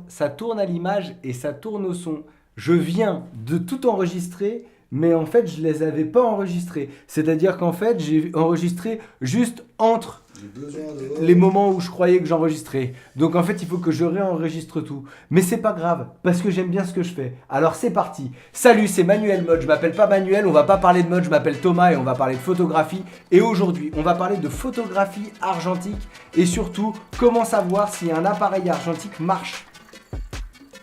Ça tourne à l'image et ça tourne au son. Je viens de tout enregistrer, mais en fait, je les avais pas enregistrés. C'est-à-dire qu'en fait, j'ai enregistré juste entre les moments où je croyais que j'enregistrais. Donc en fait, il faut que je réenregistre tout. Mais c'est pas grave, parce que j'aime bien ce que je fais. Alors c'est parti. Salut, c'est Manuel Mode. Je m'appelle pas Manuel, on va pas parler de mode, je m'appelle Thomas et on va parler de photographie. Et aujourd'hui, on va parler de photographie argentique et surtout, comment savoir si un appareil argentique marche.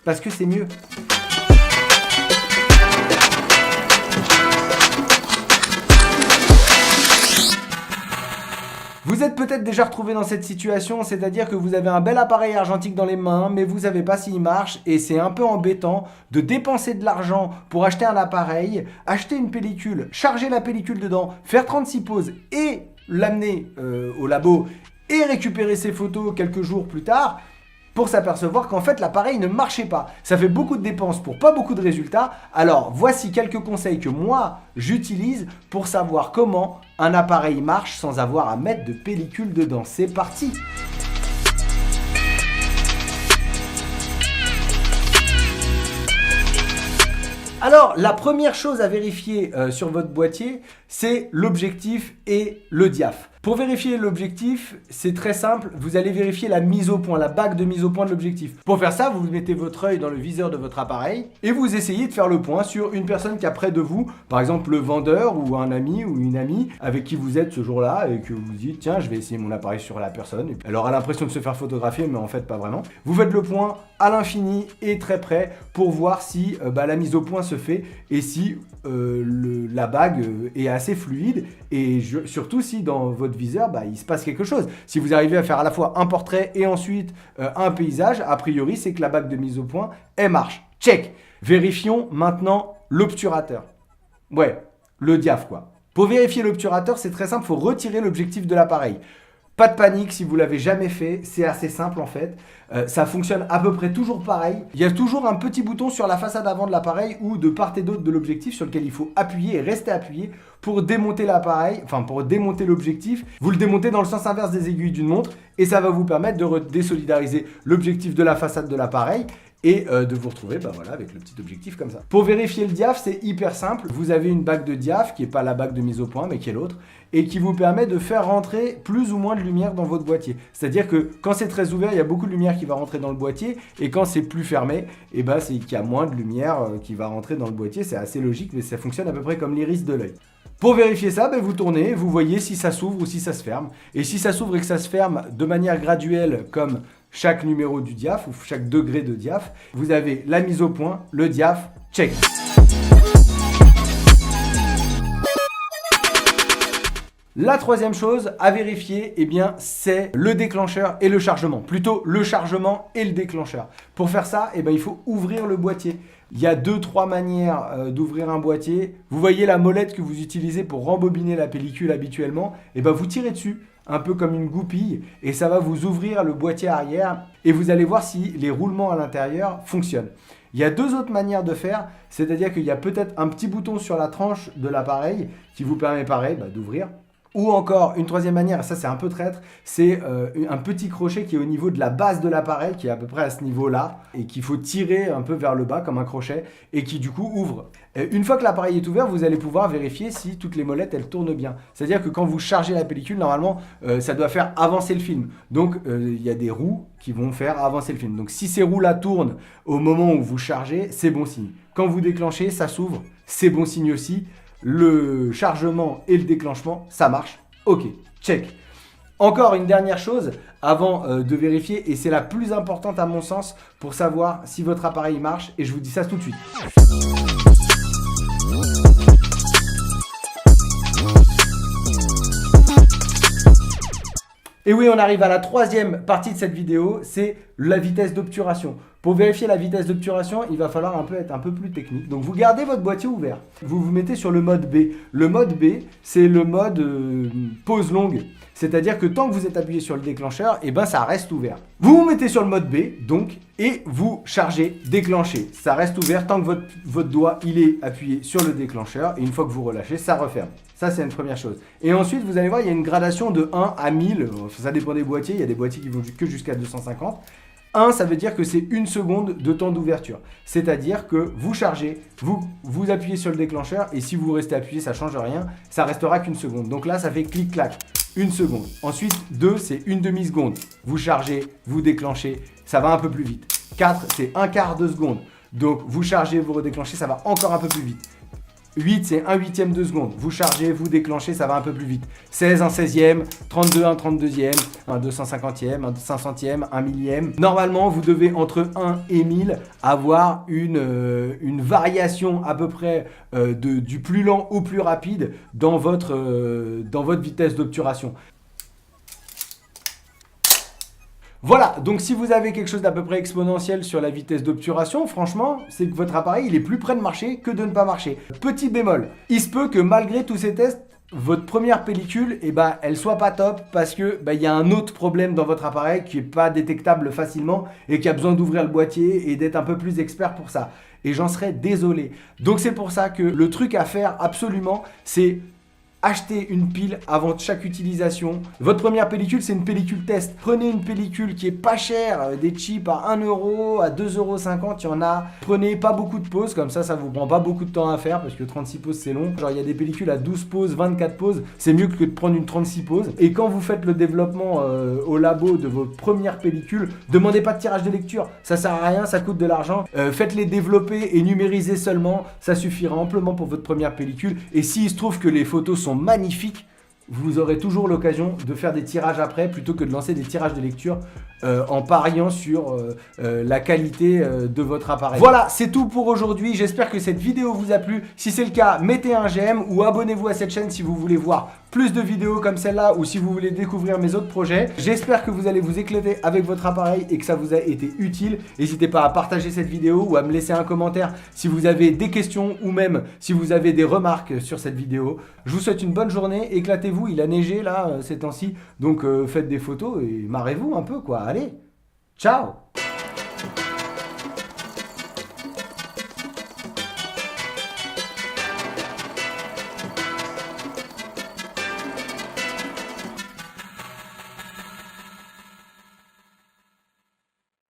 Parce que c'est mieux. Vous êtes peut-être déjà retrouvé dans cette situation, c'est-à-dire que vous avez un bel appareil argentique dans les mains, mais vous ne savez pas s'il marche et c'est un peu embêtant de dépenser de l'argent pour acheter un appareil, acheter une pellicule, charger la pellicule dedans, faire 36 poses et l'amener au labo et récupérer ses photos quelques jours plus tard pour s'apercevoir qu'en fait l'appareil ne marchait pas. Ça fait beaucoup de dépenses pour pas beaucoup de résultats. Alors voici quelques conseils que moi j'utilise pour savoir comment un appareil marche sans avoir à mettre de pellicule dedans. C'est parti! Alors, la première chose à vérifier sur votre boîtier, c'est l'objectif et le diaph. Pour vérifier l'objectif, c'est très simple, vous allez vérifier la mise au point, la bague de mise au point de l'objectif. Pour faire ça, vous mettez votre œil dans le viseur de votre appareil et vous essayez de faire le point sur une personne qui est près de vous, par exemple le vendeur ou un ami ou une amie avec qui vous êtes ce jour-là et que vous dites tiens, je vais essayer mon appareil sur la personne. Elle aura l'impression de se faire photographier, mais en fait pas vraiment. Vous faites le point à l'infini et très près pour voir si la mise au point se fait et si la bague est assez fluide et surtout si dans votre viseur il se passe quelque chose. Si vous arrivez à faire à la fois un portrait et ensuite un paysage, a priori c'est que la bague de mise au point elle marche. Check. Vérifions maintenant l'obturateur. Ouais, le diaph quoi. Pour vérifier l'obturateur, c'est très simple, il faut retirer l'objectif de l'appareil. Pas de panique si vous l'avez jamais fait, c'est assez simple en fait. Ça fonctionne à peu près toujours pareil. Il y a toujours un petit bouton sur la façade avant de l'appareil ou de part et d'autre de l'objectif sur lequel il faut appuyer et rester appuyé pour démonter l'appareil, enfin pour démonter l'objectif. Vous le démontez dans le sens inverse des aiguilles d'une montre et ça va vous permettre de désolidariser l'objectif de la façade de l'appareil et de vous retrouver avec le petit objectif comme ça. Pour vérifier le diaph, c'est hyper simple. Vous avez une bague de diaph qui n'est pas la bague de mise au point mais qui est l'autre et qui vous permet de faire rentrer plus ou moins de lumière dans votre boîtier. C'est-à-dire que quand c'est très ouvert, il y a beaucoup de lumière qui va rentrer dans le boîtier et quand c'est plus fermé, c'est qu'il y a moins de lumière qui va rentrer dans le boîtier. C'est assez logique mais ça fonctionne à peu près comme l'iris de l'œil. Pour vérifier ça, vous tournez, vous voyez si ça s'ouvre ou si ça se ferme. Et si ça s'ouvre et que ça se ferme de manière graduelle comme chaque numéro du diaph ou chaque degré de diaph, vous avez la mise au point, le diaph, check. La troisième chose à vérifier, c'est le déclencheur et le chargement. Plutôt le chargement et le déclencheur. Pour faire ça, il faut ouvrir le boîtier. Il y a 2-3 manières d'ouvrir un boîtier. Vous voyez la molette que vous utilisez pour rembobiner la pellicule habituellement. Vous tirez dessus, un peu comme une goupille, et ça va vous ouvrir le boîtier arrière. Et vous allez voir si les roulements à l'intérieur fonctionnent. Il y a deux autres manières de faire, c'est-à-dire qu'il y a peut-être un petit bouton sur la tranche de l'appareil qui vous permet pareil d'ouvrir. Ou encore, une troisième manière, ça c'est un peu traître, c'est un petit crochet qui est au niveau de la base de l'appareil, qui est à peu près à ce niveau-là, et qu'il faut tirer un peu vers le bas comme un crochet, et qui du coup ouvre. Une fois que l'appareil est ouvert, vous allez pouvoir vérifier si toutes les molettes elles tournent bien. C'est-à-dire que quand vous chargez la pellicule, normalement, ça doit faire avancer le film. Donc il y a des roues qui vont faire avancer le film. Donc si ces roues-là tournent au moment où vous chargez, c'est bon signe. Quand vous déclenchez, ça s'ouvre, c'est bon signe aussi. Le chargement et le déclenchement, ça marche. Ok, check. Encore une dernière chose avant de vérifier, et c'est la plus importante à mon sens pour savoir si votre appareil marche, et je vous dis ça tout de suite. Et oui, on arrive à la troisième partie de cette vidéo, c'est la vitesse d'obturation. Pour vérifier la vitesse d'obturation, il va falloir être un peu plus technique. Donc vous gardez votre boîtier ouvert, vous vous mettez sur le mode B. Le mode B, c'est le mode pause longue. C'est-à-dire que tant que vous êtes appuyé sur le déclencheur, ça reste ouvert. Vous vous mettez sur le mode B, donc, et vous chargez, déclenchez. Ça reste ouvert tant que votre doigt il est appuyé sur le déclencheur, et une fois que vous relâchez, ça referme. Ça, c'est une première chose. Et ensuite, vous allez voir, il y a une gradation de 1 à 1000. Ça dépend des boîtiers. Il y a des boîtiers qui vont que jusqu'à 250. 1, ça veut dire que c'est 1 seconde de temps d'ouverture. C'est-à-dire que vous chargez, vous appuyez sur le déclencheur et si vous restez appuyé, ça ne change rien. Ça restera qu'une seconde. Donc là, ça fait clic-clac, 1 seconde. Ensuite, 2, c'est 1 demi-seconde. Vous chargez, vous déclenchez, ça va un peu plus vite. 4, c'est 1/4 de seconde. Donc vous chargez, vous redéclenchez, ça va encore un peu plus vite. 8, c'est 1/8 de seconde. Vous chargez, vous déclenchez, ça va un peu plus vite. 16, 1/16e. 32, 1/32e. 250e, 500e, 1 millième. Normalement, vous devez entre 1 et 1000 avoir une variation à peu près du plus lent au plus rapide dans votre vitesse d'obturation. Voilà, donc si vous avez quelque chose d'à peu près exponentiel sur la vitesse d'obturation, franchement, c'est que votre appareil, il est plus près de marcher que de ne pas marcher. Petit bémol, il se peut que malgré tous ces tests, votre première pellicule, elle soit pas top parce que y a un autre problème dans votre appareil qui est pas détectable facilement et qui a besoin d'ouvrir le boîtier et d'être un peu plus expert pour ça. Et j'en serais désolé. Donc c'est pour ça que le truc à faire absolument, c'est achetez une pile avant chaque utilisation. Votre première pellicule, c'est une pellicule test. Prenez une pellicule qui est pas chère, des chips à 1 euro, à 2,50 €, il y en a. Prenez pas beaucoup de pauses, comme ça vous prend pas beaucoup de temps à faire parce que 36 pauses c'est long. Genre il y a des pellicules à 12 pauses, 24 pauses, c'est mieux que de prendre une 36 pauses. Et quand vous faites le développement au labo de vos premières pellicules, demandez pas de tirage de lecture, ça sert à rien, ça coûte de l'argent. Faites-les développer et numériser seulement, ça suffira amplement pour votre première pellicule. Et s'il se trouve que les photos sont magnifiques, vous aurez toujours l'occasion de faire des tirages après plutôt que de lancer des tirages de lecture en pariant sur la qualité de votre appareil. Voilà, c'est tout pour aujourd'hui. J'espère que cette vidéo vous a plu. Si c'est le cas, mettez un j'aime ou abonnez-vous à cette chaîne si vous voulez voir plus de vidéos comme celle-là ou si vous voulez découvrir mes autres projets. J'espère que vous allez vous éclater avec votre appareil et que ça vous a été utile. N'hésitez pas à partager cette vidéo ou à me laisser un commentaire si vous avez des questions ou même si vous avez des remarques sur cette vidéo. Je vous souhaite une bonne journée, éclatez-vous, il a neigé là ces temps-ci, donc faites des photos et marrez-vous un peu quoi. Allez, ciao!